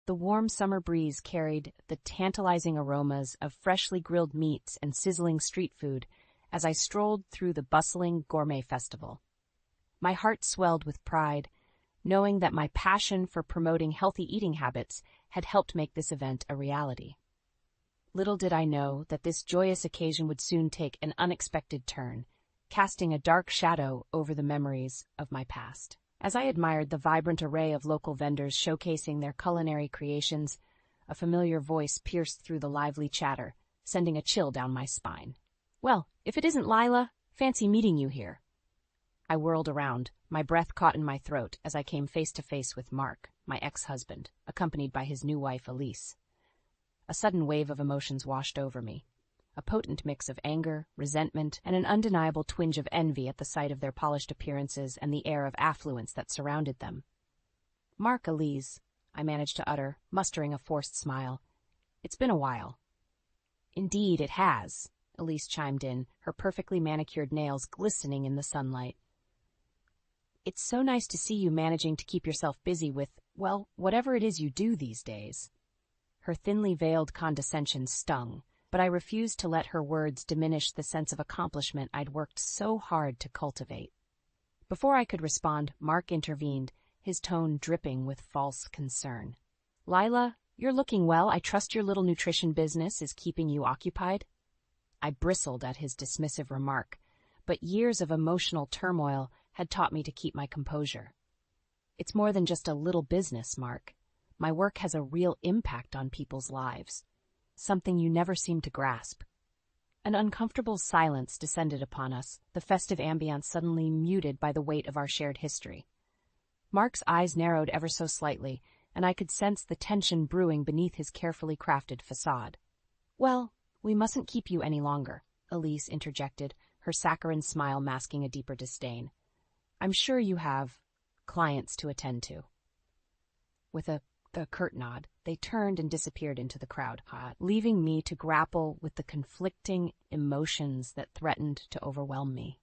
The warm summer breeze carried the tantalizing aromas of freshly grilled meats and sizzling street food as I strolled through the bustling gourmet festival. My heart swelled with pride, knowing that my passion for promoting healthy eating habits had helped make this event a reality. Little did I know that this joyous occasion would soon take an unexpected turn, casting a dark shadow over the memories of my past. As I admired the vibrant array of local vendors showcasing their culinary creations, a familiar voice pierced through the lively chatter, sending a chill down my spine. "Well, if it isn't Lila, fancy meeting you here." I whirled around, my breath caught in my throat as I came face to face with Mark, my ex-husband, accompanied by his new wife, Elise. A sudden wave of emotions washed over me, a potent mix of anger, resentment, and an undeniable twinge of envy at the sight of their polished appearances and the air of affluence that surrounded them. "Mark, Elise," I managed to utter, mustering a forced smile. "It's been a while." "Indeed, it has," Elise chimed in, her perfectly manicured nails glistening in the sunlight. "It's so nice to see you managing to keep yourself busy with, well, whatever it is you do these days." Her thinly veiled condescension stung, but I refused to let her words diminish the sense of accomplishment I'd worked so hard to cultivate. Before I could respond, Mark intervened, his tone dripping with false concern. "Lila, you're looking well. I trust your little nutrition business is keeping you occupied?" I bristled at his dismissive remark, but years of emotional turmoil had taught me to keep my composure. "It's more than just a little business, Mark. My work has a real impact on people's lives, something you never seem to grasp." An uncomfortable silence descended upon us, the festive ambience suddenly muted by the weight of our shared history. Mark's eyes narrowed ever so slightly, and I could sense the tension brewing beneath his carefully crafted facade. "Well, we mustn't keep you any longer," Elise interjected, her saccharine smile masking a deeper disdain. "I'm sure you have clients to attend to." With a curt nod, they turned and disappeared into the crowd, leaving me to grapple with the conflicting emotions that threatened to overwhelm me.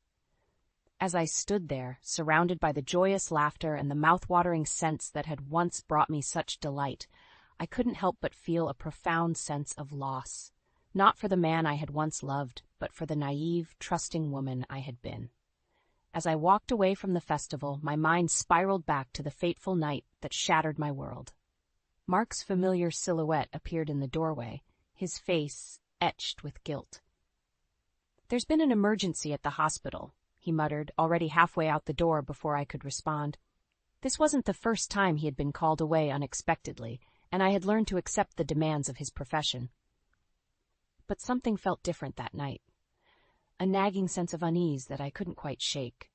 As I stood there, surrounded by the joyous laughter and the mouth-watering scents that had once brought me such delight, I couldn't help but feel a profound sense of loss, not for the man I had once loved, but for the naive, trusting woman I had been. As I walked away from the festival, my mind spiraled back to the fateful night that shattered my world. Mark's familiar silhouette appeared in the doorway, his face etched with guilt. "There's been an emergency at the hospital," he muttered, already halfway out the door before I could respond. This wasn't the first time he had been called away unexpectedly, and I had learned to accept the demands of his profession. But something felt different that night, a nagging sense of unease that I couldn't quite shake.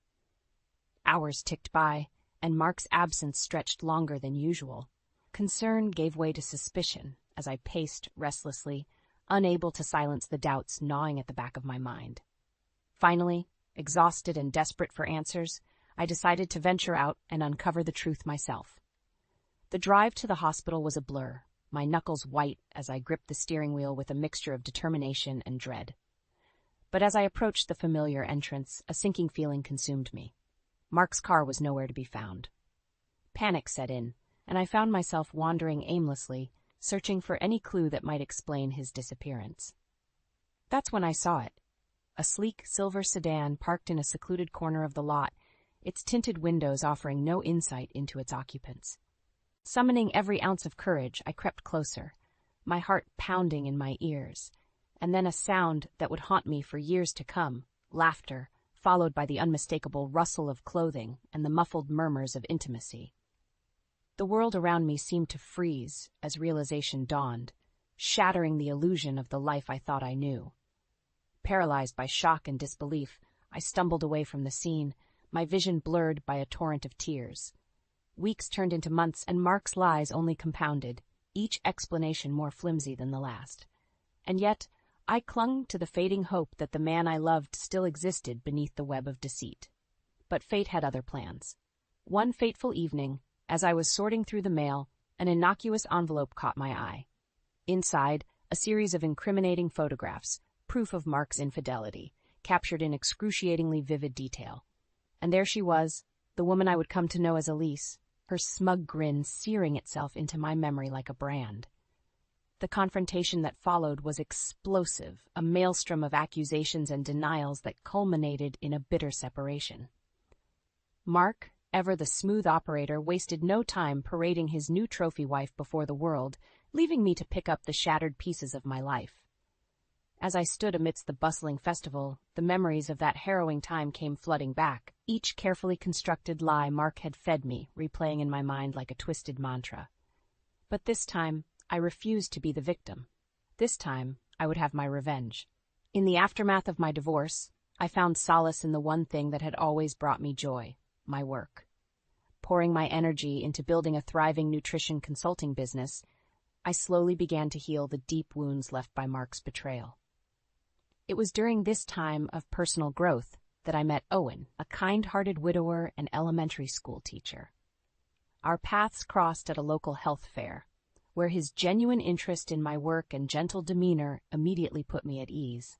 Hours ticked by, and Mark's absence stretched longer than usual. Concern gave way to suspicion as I paced restlessly, unable to silence the doubts gnawing at the back of my mind. Finally, exhausted and desperate for answers, I decided to venture out and uncover the truth myself. The drive to the hospital was a blur, my knuckles white as I gripped the steering wheel with a mixture of determination and dread. But as I approached the familiar entrance, a sinking feeling consumed me. Mark's car was nowhere to be found. Panic set in, and I found myself wandering aimlessly, searching for any clue that might explain his disappearance. That's when I saw it. A sleek silver sedan parked in a secluded corner of the lot, its tinted windows offering no insight into its occupants. Summoning every ounce of courage, I crept closer, my heart pounding in my ears, and then a sound that would haunt me for years to come, laughter, followed by the unmistakable rustle of clothing and the muffled murmurs of intimacy. The world around me seemed to freeze as realization dawned, shattering the illusion of the life I thought I knew. Paralyzed by shock and disbelief, I stumbled away from the scene, my vision blurred by a torrent of tears. Weeks turned into months, and Mark's lies only compounded, each explanation more flimsy than the last. And yet, I clung to the fading hope that the man I loved still existed beneath the web of deceit. But fate had other plans. One fateful evening, as I was sorting through the mail, an innocuous envelope caught my eye. Inside, a series of incriminating photographs, proof of Mark's infidelity, captured in excruciatingly vivid detail. And there she was, the woman I would come to know as Elise, her smug grin searing itself into my memory like a brand. The confrontation that followed was explosive, a maelstrom of accusations and denials that culminated in a bitter separation. Mark, ever the smooth operator, wasted no time parading his new trophy wife before the world, leaving me to pick up the shattered pieces of my life. As I stood amidst the bustling festival, the memories of that harrowing time came flooding back, each carefully constructed lie Mark had fed me, replaying in my mind like a twisted mantra. But this time, I refused to be the victim. This time, I would have my revenge. In the aftermath of my divorce, I found solace in the one thing that had always brought me joy: my work. Pouring my energy into building a thriving nutrition consulting business, I slowly began to heal the deep wounds left by Mark's betrayal. It was during this time of personal growth that I met Owen, a kind-hearted widower and elementary school teacher. Our paths crossed at a local health fair, where his genuine interest in my work and gentle demeanor immediately put me at ease.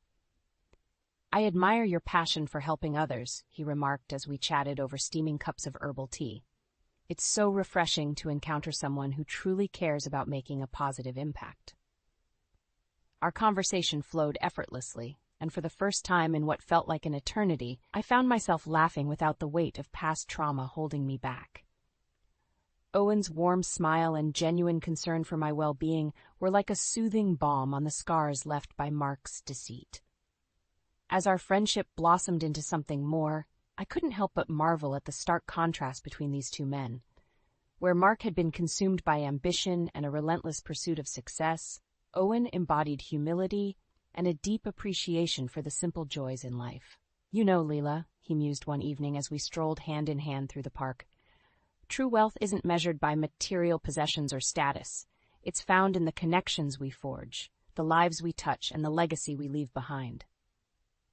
"I admire your passion for helping others," he remarked as we chatted over steaming cups of herbal tea. "It's so refreshing to encounter someone who truly cares about making a positive impact." Our conversation flowed effortlessly, and for the first time in what felt like an eternity, I found myself laughing without the weight of past trauma holding me back. Owen's warm smile and genuine concern for my well-being were like a soothing balm on the scars left by Mark's deceit. As our friendship blossomed into something more, I couldn't help but marvel at the stark contrast between these two men. Where Mark had been consumed by ambition and a relentless pursuit of success, Owen embodied humility and a deep appreciation for the simple joys in life. "You know, Leela," he mused one evening as we strolled hand in hand through the park, "true wealth isn't measured by material possessions or status. It's found in the connections we forge, the lives we touch, and the legacy we leave behind."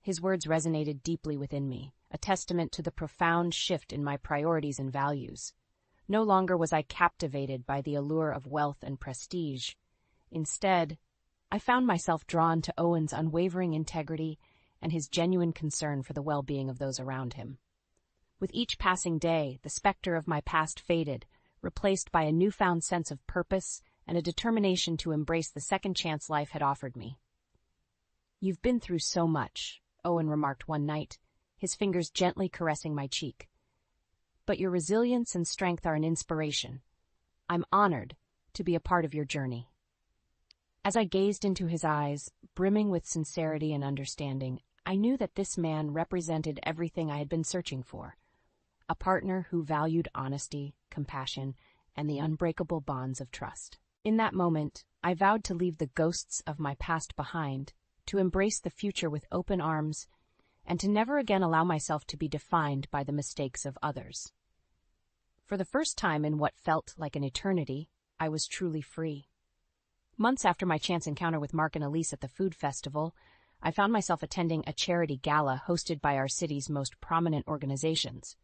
His words resonated deeply within me, a testament to the profound shift in my priorities and values. No longer was I captivated by the allure of wealth and prestige. Instead, I found myself drawn to Owen's unwavering integrity and his genuine concern for the well-being of those around him. With each passing day, the specter of my past faded, replaced by a newfound sense of purpose and a determination to embrace the second chance life had offered me. "You've been through so much," Owen remarked one night, his fingers gently caressing my cheek. "But your resilience and strength are an inspiration. I'm honored to be a part of your journey." As I gazed into his eyes, brimming with sincerity and understanding, I knew that this man represented everything I had been searching for: a partner who valued honesty, compassion, and the unbreakable bonds of trust. In that moment, I vowed to leave the ghosts of my past behind, to embrace the future with open arms, and to never again allow myself to be defined by the mistakes of others. For the first time in what felt like an eternity, I was truly free. Months after my chance encounter with Mark and Elise at the food festival, I found myself attending a charity gala hosted by our city's most prominent organizations.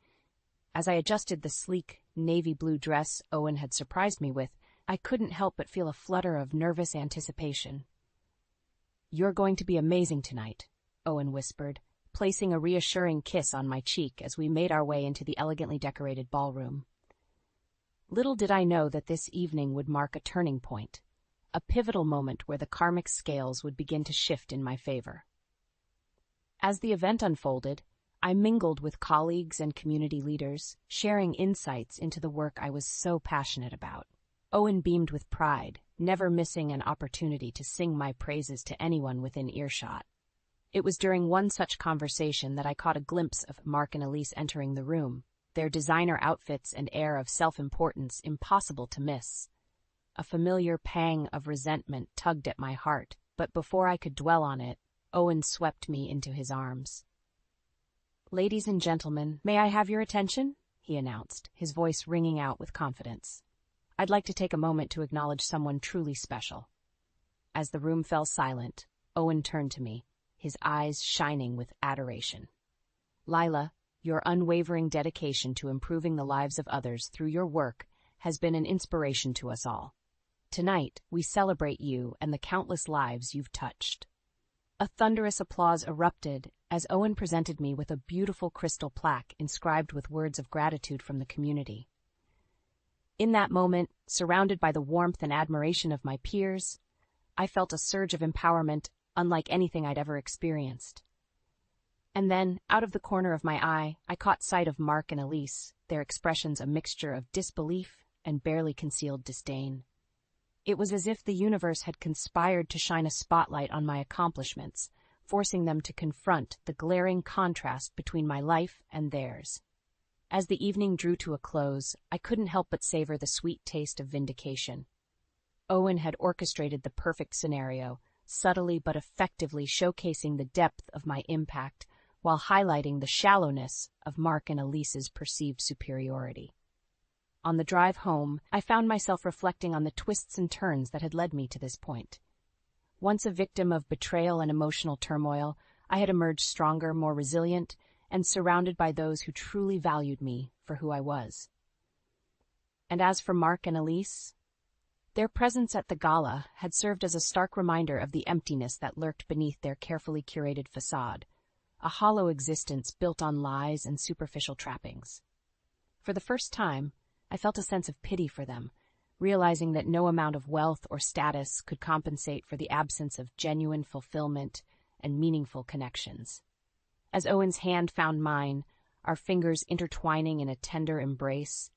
As I adjusted the sleek, navy blue dress Owen had surprised me with, I couldn't help but feel a flutter of nervous anticipation. "You're going to be amazing tonight," Owen whispered, placing a reassuring kiss on my cheek as we made our way into the elegantly decorated ballroom. Little did I know that this evening would mark a turning point, a pivotal moment where the karmic scales would begin to shift in my favor. As the event unfolded, I mingled with colleagues and community leaders, sharing insights into the work I was so passionate about. Owen beamed with pride, never missing an opportunity to sing my praises to anyone within earshot. It was during one such conversation that I caught a glimpse of Mark and Elise entering the room, their designer outfits and air of self-importance impossible to miss. A familiar pang of resentment tugged at my heart, but before I could dwell on it, Owen swept me into his arms. "Ladies and gentlemen, may I have your attention?" he announced, his voice ringing out with confidence. "I'd like to take a moment to acknowledge someone truly special." As the room fell silent, Owen turned to me, his eyes shining with adoration. "Lila, your unwavering dedication to improving the lives of others through your work has been an inspiration to us all. Tonight, we celebrate you and the countless lives you've touched." A thunderous applause erupted as Owen presented me with a beautiful crystal plaque inscribed with words of gratitude from the community. In that moment, surrounded by the warmth and admiration of my peers, I felt a surge of empowerment unlike anything I'd ever experienced. And then, out of the corner of my eye, I caught sight of Mark and Elise, their expressions a mixture of disbelief and barely concealed disdain. It was as if the universe had conspired to shine a spotlight on my accomplishments, forcing them to confront the glaring contrast between my life and theirs. As the evening drew to a close, I couldn't help but savor the sweet taste of vindication. Owen had orchestrated the perfect scenario, subtly but effectively showcasing the depth of my impact while highlighting the shallowness of Mark and Elise's perceived superiority. On the drive home, I found myself reflecting on the twists and turns that had led me to this point. Once a victim of betrayal and emotional turmoil, I had emerged stronger, more resilient, and surrounded by those who truly valued me for who I was. And as for Mark and Elise, their presence at the gala had served as a stark reminder of the emptiness that lurked beneath their carefully curated facade, a hollow existence built on lies and superficial trappings. For the first time, I felt a sense of pity for them, realizing that no amount of wealth or status could compensate for the absence of genuine fulfillment and meaningful connections. As Owen's hand found mine, our fingers intertwining in a tender embrace,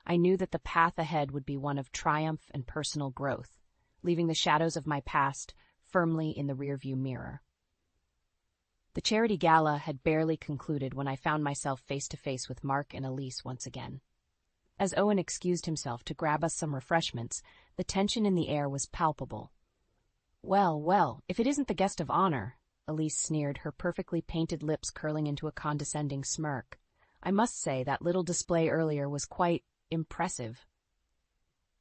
I knew that the path ahead would be one of triumph and personal growth, leaving the shadows of my past firmly in the rearview mirror. The charity gala had barely concluded when I found myself face to face with Mark and Elise once again. As Owen excused himself to grab us some refreshments, the tension in the air was palpable. "Well, well, if it isn't the guest of honor," Elise sneered, her perfectly painted lips curling into a condescending smirk. "I must say that little display earlier was quite impressive."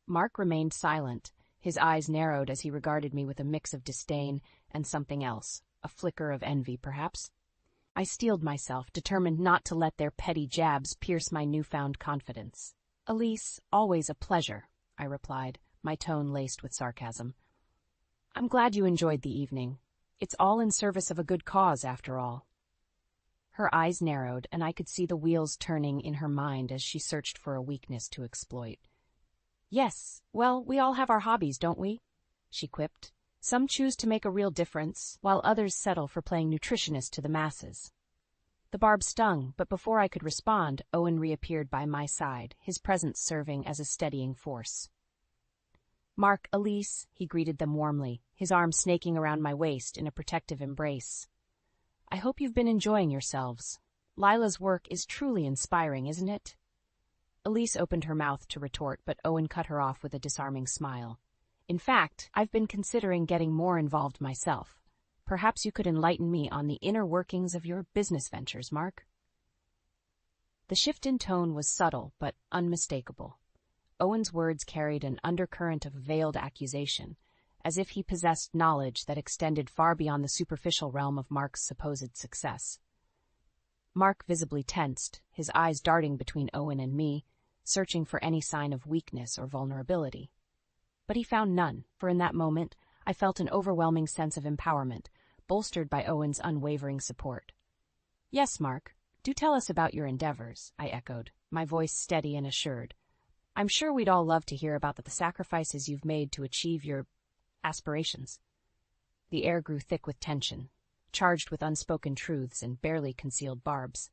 Mark remained silent, his eyes narrowed as he regarded me with a mix of disdain and something else, a flicker of envy, perhaps. I steeled myself, determined not to let their petty jabs pierce my newfound confidence. "Elise, always a pleasure," I replied, my tone laced with sarcasm. "I'm glad you enjoyed the evening. It's all in service of a good cause, after all." Her eyes narrowed, and I could see the wheels turning in her mind as she searched for a weakness to exploit. "Yes, well, we all have our hobbies, don't we?" she quipped. "Some choose to make a real difference, while others settle for playing nutritionist to the masses." The barb stung, but before I could respond, Owen reappeared by my side, his presence serving as a steadying force. "Mark, Elise," he greeted them warmly, his arm snaking around my waist in a protective embrace. "I hope you've been enjoying yourselves. Lila's work is truly inspiring, isn't it?" Elise opened her mouth to retort, but Owen cut her off with a disarming smile. "In fact, I've been considering getting more involved myself. Perhaps you could enlighten me on the inner workings of your business ventures, Mark." The shift in tone was subtle but unmistakable. Owen's words carried an undercurrent of veiled accusation, as if he possessed knowledge that extended far beyond the superficial realm of Mark's supposed success. Mark visibly tensed, his eyes darting between Owen and me, searching for any sign of weakness or vulnerability. But he found none, for in that moment I felt an overwhelming sense of empowerment, bolstered by Owen's unwavering support. "Yes, Mark, do tell us about your endeavors," I echoed, my voice steady and assured. "I'm sure we'd all love to hear about the sacrifices you've made to achieve your aspirations." The air grew thick with tension, charged with unspoken truths and barely concealed barbs.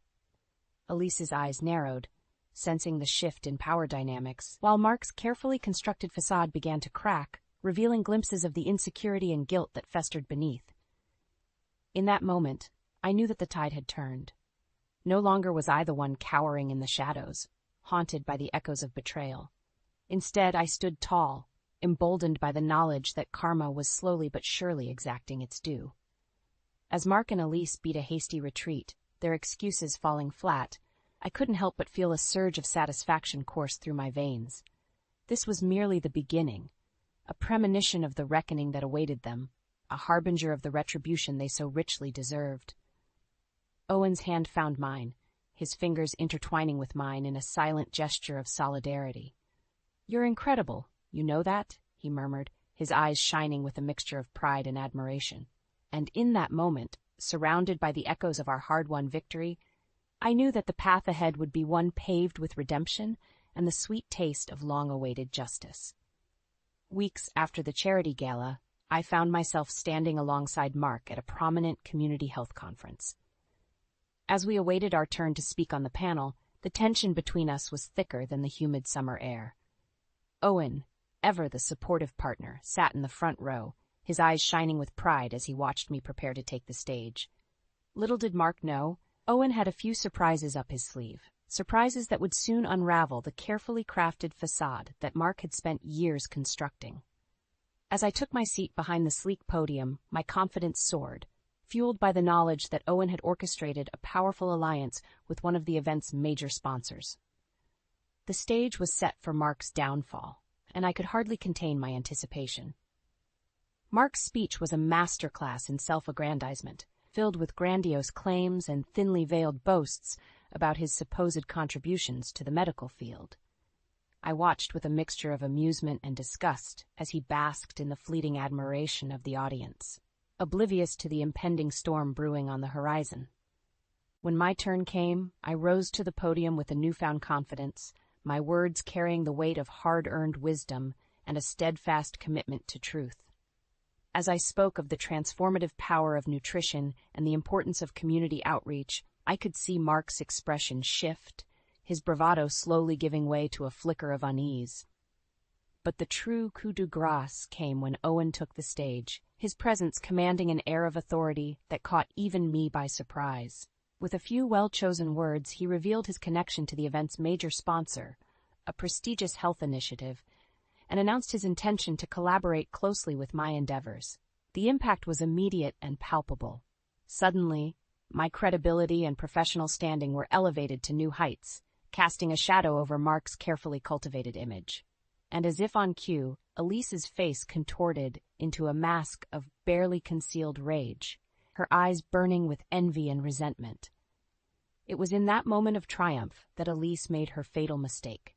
Elise's eyes narrowed, sensing the shift in power dynamics, while Mark's carefully constructed facade began to crack, revealing glimpses of the insecurity and guilt that festered beneath. In that moment, I knew that the tide had turned. No longer was I the one cowering in the shadows, haunted by the echoes of betrayal. Instead, I stood tall, emboldened by the knowledge that karma was slowly but surely exacting its due. As Mark and Elise beat a hasty retreat, their excuses falling flat, I couldn't help but feel a surge of satisfaction course through my veins. This was merely the beginning, a premonition of the reckoning that awaited them, a harbinger of the retribution they so richly deserved. Owen's hand found mine, his fingers intertwining with mine in a silent gesture of solidarity. "You're incredible, you know that?" he murmured, his eyes shining with a mixture of pride and admiration. And in that moment, surrounded by the echoes of our hard-won victory, I knew that the path ahead would be one paved with redemption and the sweet taste of long-awaited justice. Weeks after the charity gala, I found myself standing alongside Mark at a prominent community health conference. As we awaited our turn to speak on the panel, the tension between us was thicker than the humid summer air. Owen, ever the supportive partner, sat in the front row, his eyes shining with pride as he watched me prepare to take the stage. Little did Mark know, Owen had a few surprises up his sleeve, surprises that would soon unravel the carefully crafted facade that Mark had spent years constructing. As I took my seat behind the sleek podium, my confidence soared, fueled by the knowledge that Owen had orchestrated a powerful alliance with one of the event's major sponsors. The stage was set for Mark's downfall, and I could hardly contain my anticipation. Mark's speech was a masterclass in self-aggrandizement, filled with grandiose claims and thinly veiled boasts about his supposed contributions to the medical field. I watched with a mixture of amusement and disgust as he basked in the fleeting admiration of the audience, oblivious to the impending storm brewing on the horizon. When my turn came, I rose to the podium with a newfound confidence, my words carrying the weight of hard-earned wisdom and a steadfast commitment to truth. As I spoke of the transformative power of nutrition and the importance of community outreach, I could see Mark's expression shift, his bravado slowly giving way to a flicker of unease. But the true coup de grace came when Owen took the stage, his presence commanding an air of authority that caught even me by surprise. With a few well-chosen words, he revealed his connection to the event's major sponsor, a prestigious health initiative, and announced his intention to collaborate closely with my endeavors. The impact was immediate and palpable. Suddenly, my credibility and professional standing were elevated to new heights, casting a shadow over Mark's carefully cultivated image. And as if on cue, Elise's face contorted into a mask of barely concealed rage, her eyes burning with envy and resentment. It was in that moment of triumph that Elise made her fatal mistake.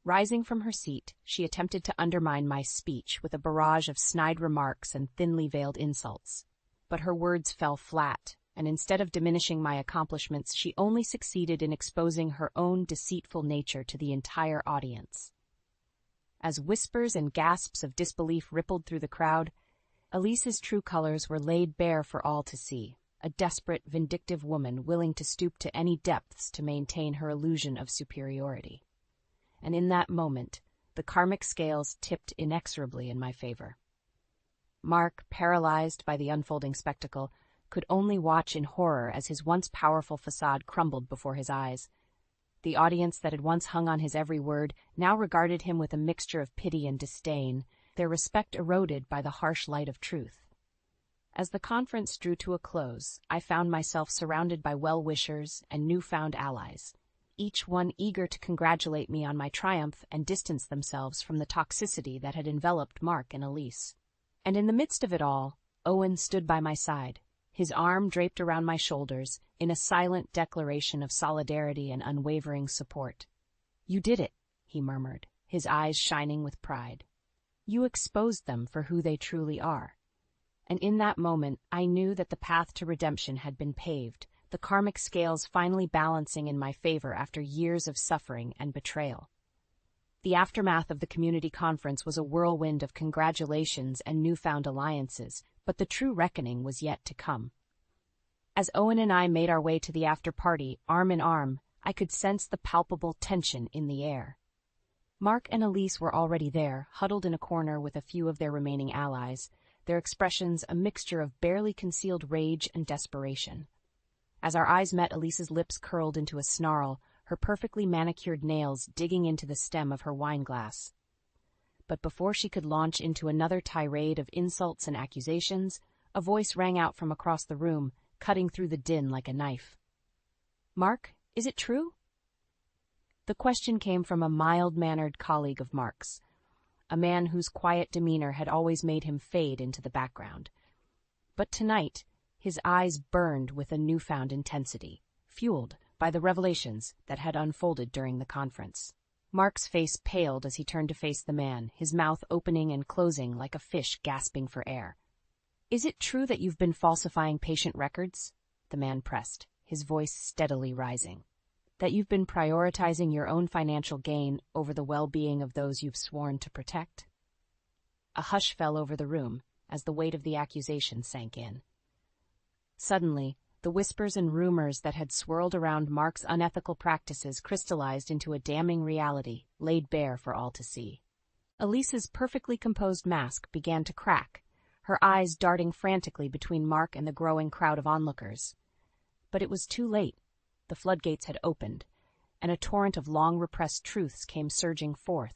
Rising from her seat, she attempted to undermine my speech with a barrage of snide remarks and thinly veiled insults. But her words fell flat, and instead of diminishing my accomplishments, she only succeeded in exposing her own deceitful nature to the entire audience. As whispers and gasps of disbelief rippled through the crowd, Elise's true colors were laid bare for all to see, a desperate, vindictive woman willing to stoop to any depths to maintain her illusion of superiority. And in that moment, the karmic scales tipped inexorably in my favor. Mark, paralyzed by the unfolding spectacle, could only watch in horror as his once powerful facade crumbled before his eyes. The audience that had once hung on his every word now regarded him with a mixture of pity and disdain, their respect eroded by the harsh light of truth. As the conference drew to a close, I found myself surrounded by well-wishers and newfound allies, each one eager to congratulate me on my triumph and distance themselves from the toxicity that had enveloped Mark and Elise. And in the midst of it all, Owen stood by my side, his arm draped around my shoulders, in a silent declaration of solidarity and unwavering support. "You did it," he murmured, his eyes shining with pride. "You exposed them for who they truly are." And in that moment, I knew that the path to redemption had been paved, the karmic scales finally balancing in my favor after years of suffering and betrayal. The aftermath of the community conference was a whirlwind of congratulations and newfound alliances, but the true reckoning was yet to come. As Owen and I made our way to the after-party, arm in arm, I could sense the palpable tension in the air. Mark and Elise were already there, huddled in a corner with a few of their remaining allies, their expressions a mixture of barely concealed rage and desperation. As our eyes met, Elise's lips curled into a snarl, her perfectly manicured nails digging into the stem of her wine glass. But before she could launch into another tirade of insults and accusations, a voice rang out from across the room, cutting through the din like a knife. "Mark, is it true?" The question came from a mild-mannered colleague of Mark's, a man whose quiet demeanor had always made him fade into the background. But tonight, his eyes burned with a newfound intensity, fueled by the revelations that had unfolded during the conference. Mark's face paled as he turned to face the man, his mouth opening and closing like a fish gasping for air. "Is it true that you've been falsifying patient records?" the man pressed, his voice steadily rising. That you've been prioritizing your own financial gain over the well-being of those you've sworn to protect? A hush fell over the room as the weight of the accusation sank in. Suddenly, the whispers and rumors that had swirled around Mark's unethical practices crystallized into a damning reality, laid bare for all to see. Elise's perfectly composed mask began to crack, her eyes darting frantically between Mark and the growing crowd of onlookers. But it was too late. The floodgates had opened, and a torrent of long-repressed truths came surging forth.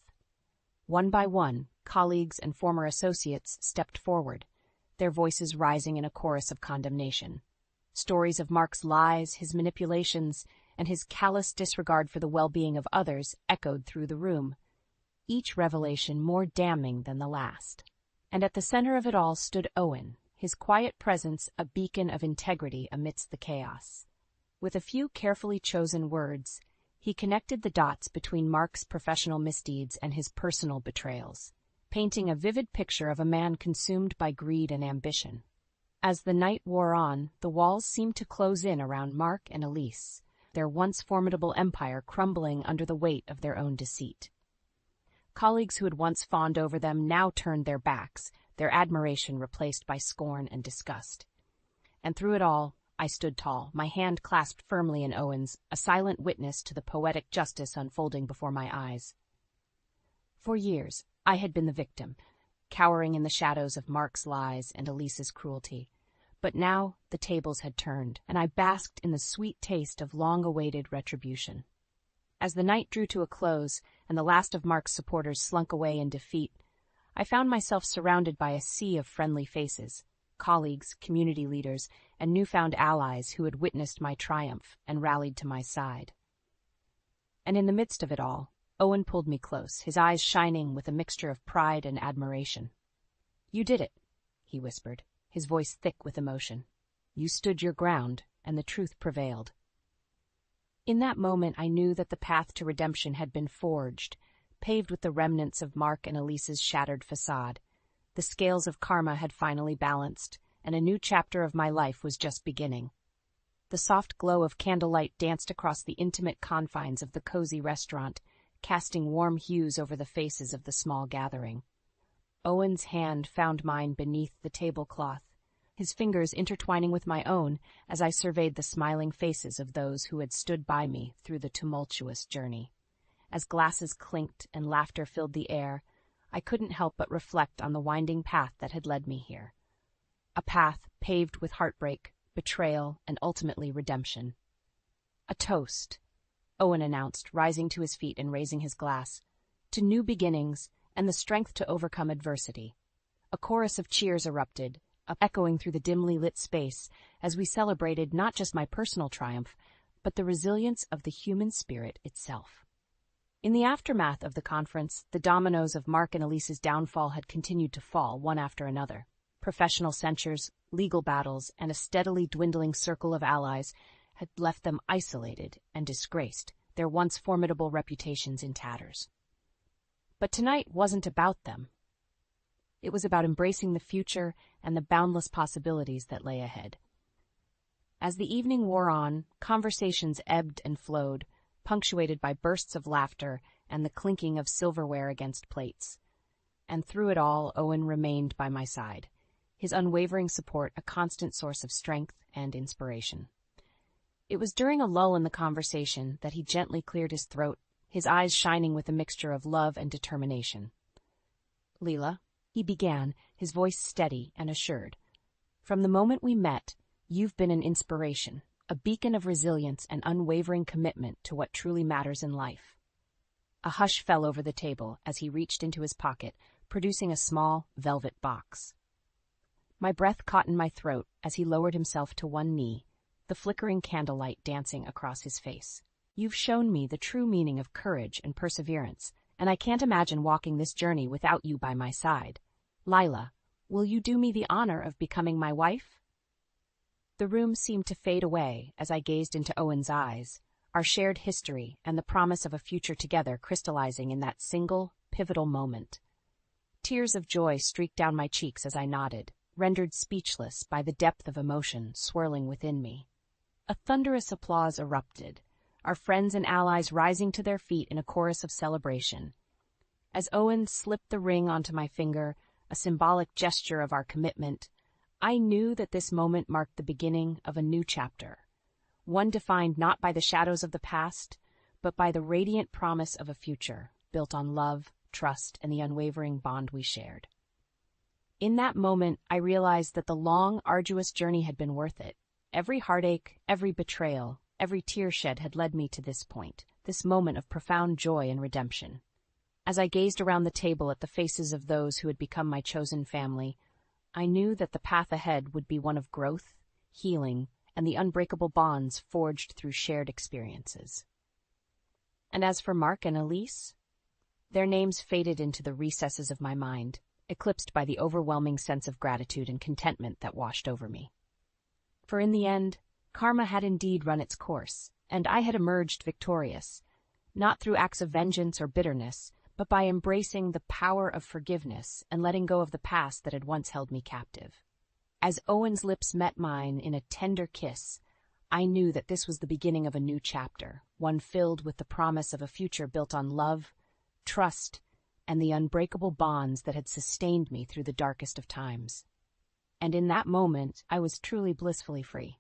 One by one, colleagues and former associates stepped forward, their voices rising in a chorus of condemnation. Stories of Mark's lies, his manipulations, and his callous disregard for the well-being of others echoed through the room, each revelation more damning than the last. And at the center of it all stood Owen, his quiet presence a beacon of integrity amidst the chaos. With a few carefully chosen words, he connected the dots between Mark's professional misdeeds and his personal betrayals, painting a vivid picture of a man consumed by greed and ambition. As the night wore on, the walls seemed to close in around Mark and Elise, their once formidable empire crumbling under the weight of their own deceit. Colleagues who had once fawned over them now turned their backs, their admiration replaced by scorn and disgust. And through it all, I stood tall, my hand clasped firmly in Owen's, a silent witness to the poetic justice unfolding before my eyes. For years, I had been the victim, cowering in the shadows of Mark's lies and Elise's cruelty. But now the tables had turned, and I basked in the sweet taste of long-awaited retribution. As the night drew to a close, and the last of Mark's supporters slunk away in defeat, I found myself surrounded by a sea of friendly faces, colleagues, community leaders, and newfound allies who had witnessed my triumph and rallied to my side. And in the midst of it all, Owen pulled me close, his eyes shining with a mixture of pride and admiration. "You did it," he whispered, his voice thick with emotion. "You stood your ground, and the truth prevailed." In that moment I knew that the path to redemption had been forged, paved with the remnants of Mark and Elise's shattered facade. The scales of karma had finally balanced, and a new chapter of my life was just beginning. The soft glow of candlelight danced across the intimate confines of the cozy restaurant, casting warm hues over the faces of the small gathering. Owen's hand found mine beneath the tablecloth, his fingers intertwining with my own as I surveyed the smiling faces of those who had stood by me through the tumultuous journey. As glasses clinked and laughter filled the air, I couldn't help but reflect on the winding path that had led me here. A path paved with heartbreak, betrayal, and ultimately redemption. "A toast," Owen announced, rising to his feet and raising his glass, "to new beginnings and the strength to overcome adversity." A chorus of cheers erupted, echoing through the dimly lit space as we celebrated not just my personal triumph, but the resilience of the human spirit itself. In the aftermath of the conference, the dominoes of Mark and Elise's downfall had continued to fall, one after another. Professional censures, legal battles, and a steadily dwindling circle of allies had left them isolated and disgraced, their once formidable reputations in tatters. But tonight wasn't about them. It was about embracing the future and the boundless possibilities that lay ahead. As the evening wore on, conversations ebbed and flowed, punctuated by bursts of laughter and the clinking of silverware against plates. And through it all, Owen remained by my side, his unwavering support a constant source of strength and inspiration. It was during a lull in the conversation that he gently cleared his throat, his eyes shining with a mixture of love and determination. "Leela," he began, his voice steady and assured, "from the moment we met, you've been an inspiration, a beacon of resilience and unwavering commitment to what truly matters in life." A hush fell over the table as he reached into his pocket, producing a small, velvet box. My breath caught in my throat as he lowered himself to one knee, the flickering candlelight dancing across his face. "You've shown me the true meaning of courage and perseverance, and I can't imagine walking this journey without you by my side. Lila, will you do me the honor of becoming my wife?" The room seemed to fade away as I gazed into Owen's eyes, our shared history and the promise of a future together crystallizing in that single, pivotal moment. Tears of joy streaked down my cheeks as I nodded, rendered speechless by the depth of emotion swirling within me. A thunderous applause erupted, our friends and allies rising to their feet in a chorus of celebration. As Owen slipped the ring onto my finger, a symbolic gesture of our commitment, I knew that this moment marked the beginning of a new chapter, one defined not by the shadows of the past, but by the radiant promise of a future built on love, trust, and the unwavering bond we shared. In that moment, I realized that the long, arduous journey had been worth it. Every heartache, every betrayal, every tear shed had led me to this point, this moment of profound joy and redemption. As I gazed around the table at the faces of those who had become my chosen family, I knew that the path ahead would be one of growth, healing, and the unbreakable bonds forged through shared experiences. And as for Mark and Elise, their names faded into the recesses of my mind, eclipsed by the overwhelming sense of gratitude and contentment that washed over me. For in the end, karma had indeed run its course, and I had emerged victorious, not through acts of vengeance or bitterness, but by embracing the power of forgiveness and letting go of the past that had once held me captive. As Owen's lips met mine in a tender kiss, I knew that this was the beginning of a new chapter, one filled with the promise of a future built on love, trust, and the unbreakable bonds that had sustained me through the darkest of times. And in that moment, I was truly blissfully free.